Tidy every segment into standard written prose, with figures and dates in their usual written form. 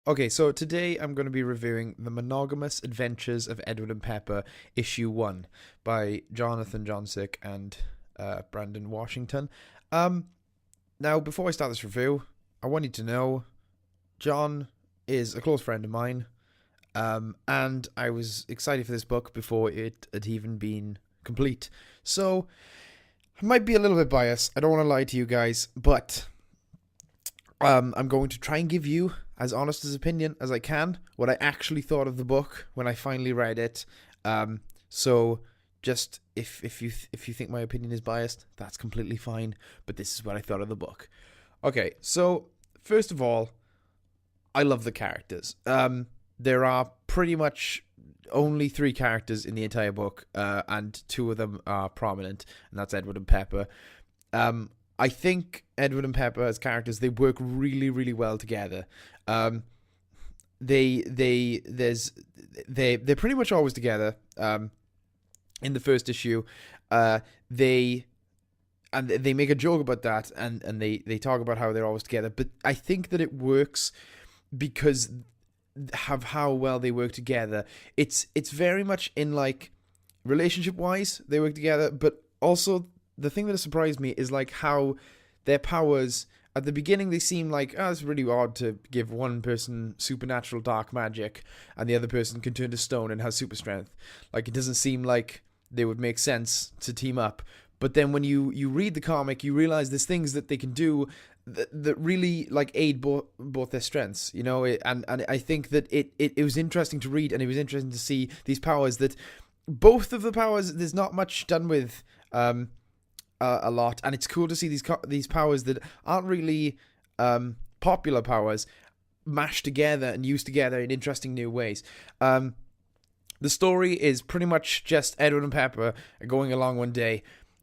Okay, so today I'm going to be reviewing The Monogamous Adventures of Edward and Pepper, Issue 1 by Jonathan Johnsick and Brandon Washington. Um, Now, before I start this review, I want you to know John is a close friend of mine, and I was excited for this book before it had even been complete. So, I might be a little bit biased, I don't want to lie to you guys, but I'm going to try and give you as honest as opinion as I can, what I actually thought of the book when I finally read it. So just if you think my opinion is biased, that's completely fine. But this is what I thought of the book. Okay, so first of all, I love the characters. There are pretty much only three characters in the entire book, and two of them are prominent, and that's Edward and Pepper. I think Edward and Pepper as characters, they work really, really well together. They're pretty much always together. In the first issue, they make a joke about that, and they talk about how they're always together. But I think that it works because of how well they work together. It's very much in like relationship wise they work together, but also the thing that surprised me is like how their powers at the beginning, they seem like, oh, it's really odd to give one person supernatural dark magic and the other person can turn to stone and has super strength. Like, it doesn't seem like they would make sense to team up. But then when you read the comic, you realize there's things that they can do that really like aid both their strengths, you know. And I think that it was interesting to read, and it was interesting to see these powers that both of the powers there's not much done with a lot, and it's cool to see these powers that aren't really popular powers mashed together and used together in interesting new ways. The story is pretty much just Edward and Pepper going along one day,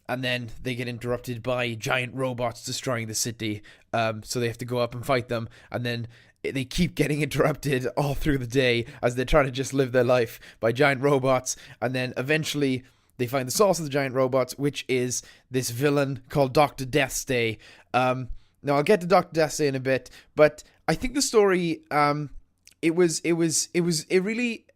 and then they get interrupted by giant robots destroying the city. So they have to go up and fight them, and then they keep getting interrupted all through the day as they're trying to just live their life by giant robots, and then eventually they find the source of the giant robots, which is this villain called Dr. Deathstay. Now, I'll get to Dr. Deathstay in a bit, but I think the story, it really,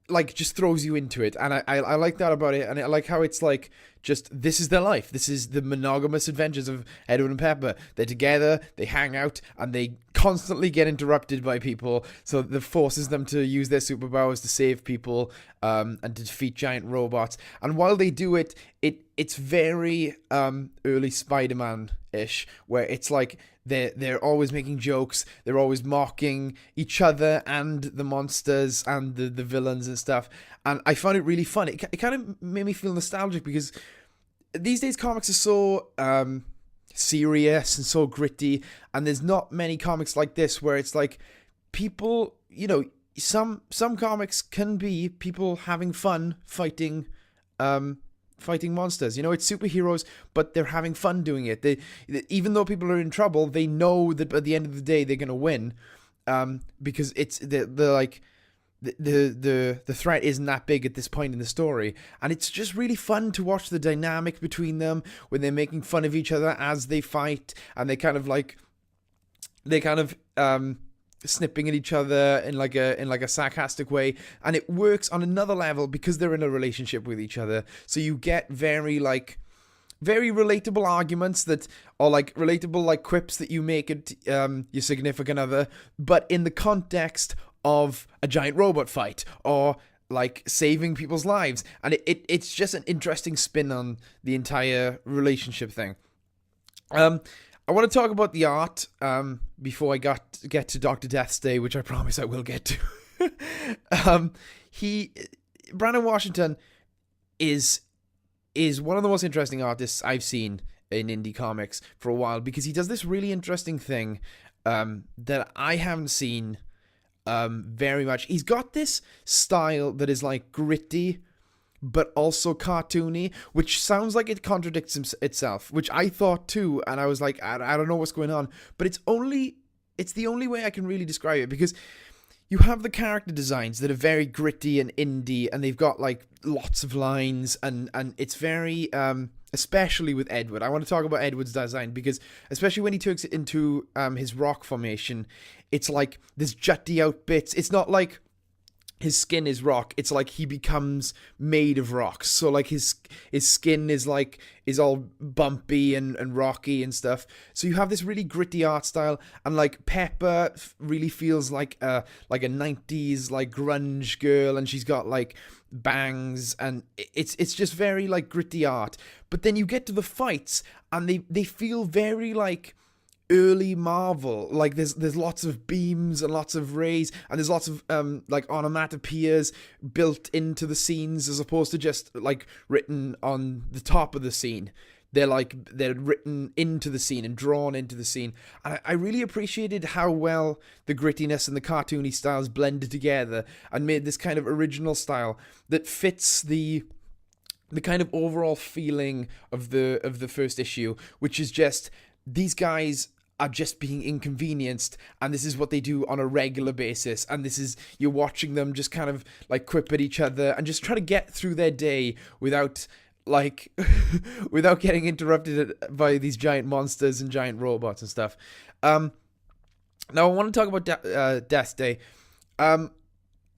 like, just throws you into it, and I like that about it, and I like how it's, like, just, this is their life. This is the monogamous adventures of Edward and Pepper. They're together, they hang out, and they constantly get interrupted by people, so that forces them to use their superpowers to save people, and to defeat giant robots. And while they do it, it's very early Spider-Man-ish, where it's like they're always making jokes, they're always mocking each other and the monsters and the villains and stuff. And I found it really fun. It kind of made me feel nostalgic, because these days comics are so serious and so gritty, and there's not many comics like this where it's like people, you know, some comics can be people having fun fighting monsters. You know, it's superheroes, but they're having fun doing it. Even though people are in trouble, they know that at the end of the day they're gonna win, because it's the threat isn't that big at this point in the story, and it's just really fun to watch the dynamic between them when they're making fun of each other as they fight, and they kind of snipping at each other in like a sarcastic way, and it works on another level because they're in a relationship with each other. So you get very relatable arguments that are like relatable, like quips that you make at your significant other, but in the context of a giant robot fight or like saving people's lives, and it's just an interesting spin on the entire relationship thing. I want to talk about the art before I get to Dr. Deathstay, which I promise I will get to. Brandon Washington is one of the most interesting artists I've seen in indie comics for a while, because he does this really interesting thing that I haven't seen very much. He's got this style that is like gritty but also cartoony, which sounds like it contradicts itself, which I thought too, and I was like, I don't know what's going on, but it's the only way I can really describe it, because you have the character designs that are very gritty and indie, and they've got like lots of lines, and it's very especially with Edward. I want to talk about Edward's design because especially when he takes it into his rock formation, it's like there's jutty out bits. It's not like his skin is rock. It's like he becomes made of rocks. So like his skin is all bumpy and rocky and stuff. So you have this really gritty art style, and like Pepper really feels like a 90s like grunge girl, and she's got like bangs, and it's just very like gritty art. But then you get to the fights, and they feel very like early Marvel. Like there's lots of beams and lots of rays, and there's lots of like onomatopoeias built into the scenes as opposed to just like written on the top of the scene. They're written into the scene and drawn into the scene. And I really appreciated how well the grittiness and the cartoony styles blended together and made this kind of original style that fits the kind of overall feeling of the first issue, which is just these guys are just being inconvenienced, and this is what they do on a regular basis, and this is, you're watching them just kind of like quip at each other and just try to get through their day without like without getting interrupted by these giant monsters and giant robots and stuff. Now I want to talk about Death Day.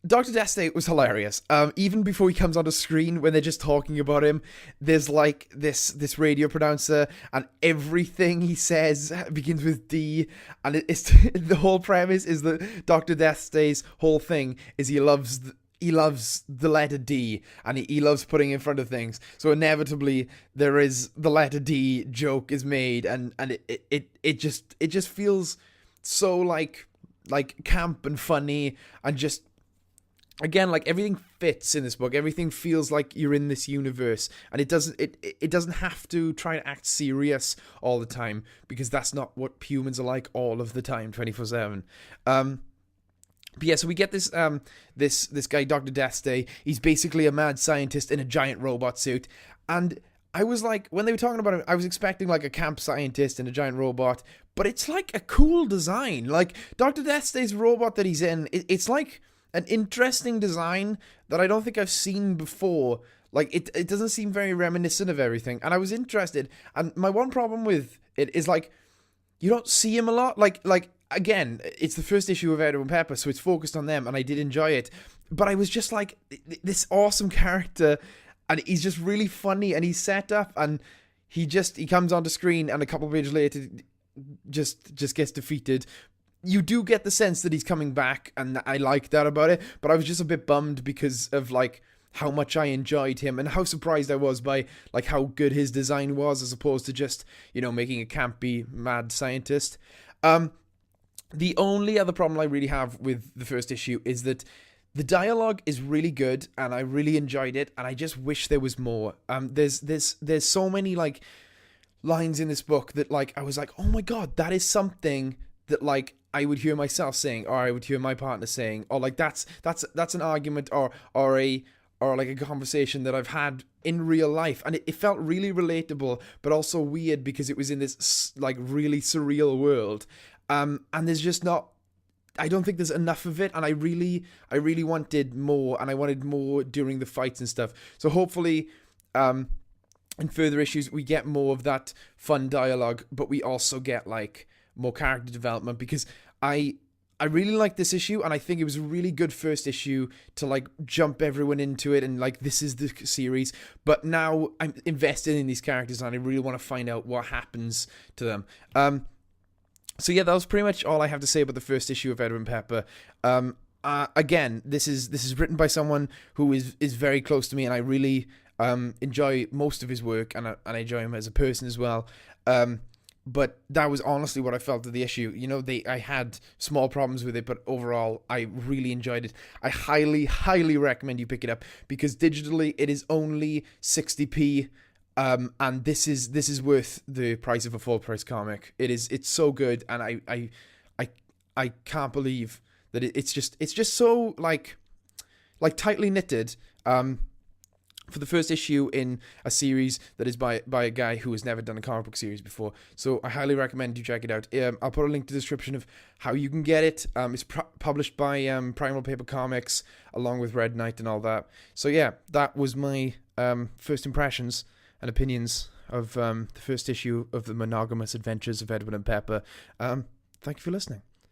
Dr. Deathstate was hilarious. Even before he comes onto screen, when they're just talking about him, there's like this radio pronouncer, and everything he says begins with D, and it's the whole premise is that Dr. Deathstate's whole thing is he loves the letter D, and he loves putting in front of things. So inevitably there is the letter D joke is made, and it just feels so like camp and funny, and just, again, like everything fits in this book. Everything feels like you're in this universe, and it doesn't have to try to act serious all the time, because that's not what humans are like all of the time, 24/7. But yeah, so we get this this guy, Dr. Deathstay. He's basically a mad scientist in a giant robot suit, and I was like, when they were talking about him, I was expecting like a camp scientist in a giant robot, but it's like a cool design. Like Dr. Deathstay's robot that he's in, it's like an interesting design that I don't think I've seen before. Like it doesn't seem very reminiscent of everything, and I was interested. And my one problem with it is like you don't see him a lot. Like again, it's the first issue of Edward and Pepper, so it's focused on them, and I did enjoy it. But I was just like, this awesome character, and he's just really funny, and he's set up, and he comes onto screen, and a couple of pages later just gets defeated. You do get the sense that he's coming back, and I like that about it, but I was just a bit bummed because of like how much I enjoyed him, and how surprised I was by like how good his design was, as opposed to just, you know, making a campy mad scientist. The only other problem I really have with the first issue is that the dialogue is really good, and I really enjoyed it, and I just wish there was more. There's so many like lines in this book that like I was like, oh my god, that is something that like I would hear myself saying, or I would hear my partner saying, or like that's an argument or like a conversation that I've had in real life, and it felt really relatable, but also weird because it was in this like really surreal world. And there's just not, I don't think there's enough of it, and I really wanted more, and I wanted more during the fights and stuff. So hopefully, in further issues, we get more of that fun dialogue, but we also get like more character development, because I really like this issue, and I think it was a really good first issue to like jump everyone into it, and like this is the series. But now I'm invested in these characters, and I really want to find out what happens to them. So yeah, that was pretty much all I have to say about the first issue of Edward and Pepper. Again, this is written by someone who is very close to me, and I really enjoy most of his work, and I enjoy him as a person as well. But that was honestly what I felt of the issue. You know, I had small problems with it, but overall, I really enjoyed it. I highly recommend you pick it up, because digitally it is only 60p. And this is worth the price of a full price comic. It's so good, and I can't believe that it's just so like tightly knitted. for the first issue in a series that is by a guy who has never done a comic book series before. So I highly recommend you check it out. I'll put a link to the description of how you can get it. It's published by Primal Paper Comics along with Red Knight and all that. So yeah, that was my first impressions and opinions of the first issue of the Monogamous Adventures of Edward and Pepper. Thank you for listening.